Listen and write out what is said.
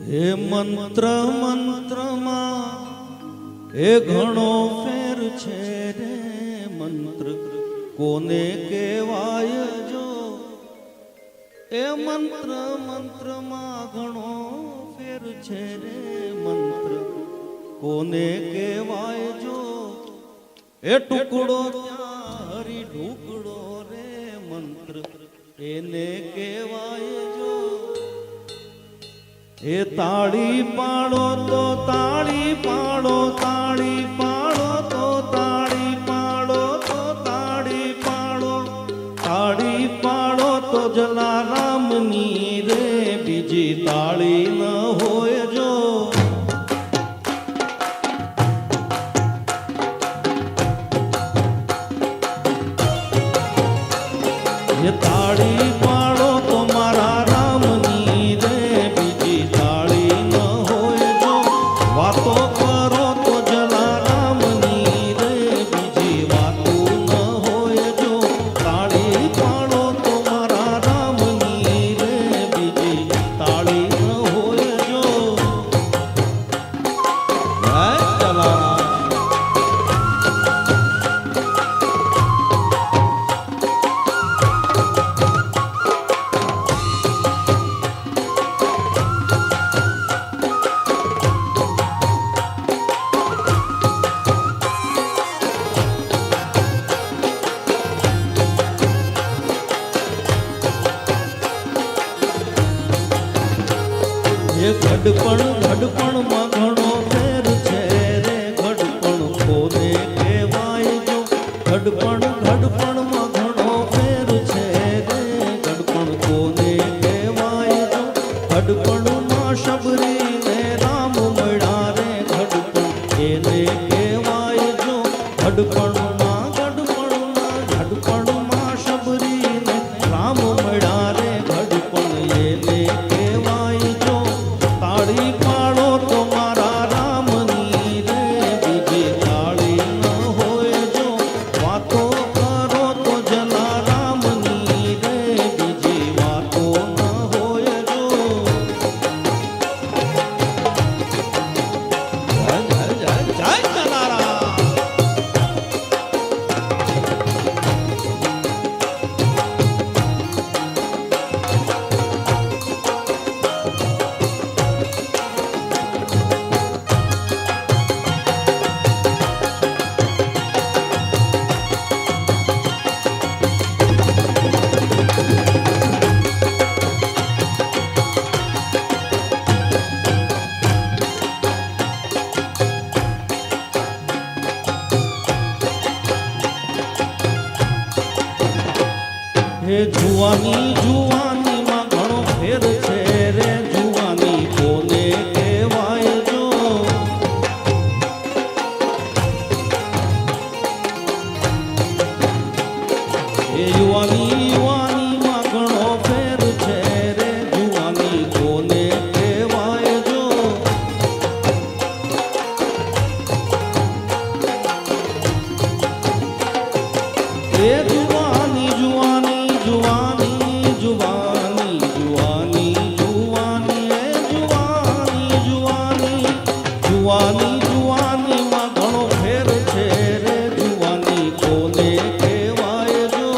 હે મંત્ર મંત્રમાં એ ઘણો ફેર છે રે મંત્ર કોને કહેવાય જો એ મંત્ર મંત્રમાં ઘણો ફેર છે રે મંત્ર કોને કહેવાય જો એ ટુકડો ત્યાં હરી ઢુકડો રે મંત્ર એને કહેવાય જો એ તાળી પાડો તો તાળી પાડો તાળી પાડો તો તાળી પાડો તો તાળી પાડો તાળી પાડો તો જલારામની રે બીજી તાળી ન હોય જો એ તાળી પાડો તો મારા રામની રે બીજી તાળી ન હોય જો વાતો કરો તો જલારામની રે બીજી વાતો ન હોય જો તાળી પાડો તો મારા રામની રે બીજી તાળી ન હોય જો જય જલારામ ઘડપણ માં ઘણો ફેર છે રે ઘડપણ કોને કહેવાય જો ઘડપણ માં ઘણો ફેર છે રે ઘડપણ કોને કહેવાય જો ઘડપણ માં શબરી ને રામ મળ્યા રે ઘડપણ એને કહેવાય જો ઘડપણ માં શબરી ને રામ મળ્યા રે ઘડપણ એને કહેવાય જો તાળી પાડો તો મારા રામની રે બીજી તાળી ન હોય જો વાતો કરો તો જલારામની રે બીજી વાતો ન હોય જો જય જય જય જય જલારામ હે જુવાની જુવાની માં ઘણો ફેર છે રે જુવાની કોને કહેવાય જો હે યુવાની માં ઘણો ફેર છે રે જુવાની કોને કહેવાય જો હે જુવાની જુવાની જુવાની જુવાની જુવાની જુવાની હે જુવાની જુવાની જુવાની જુવાની માં ઘણો ફેર છે રે જુવાની કોને કહેવાય જો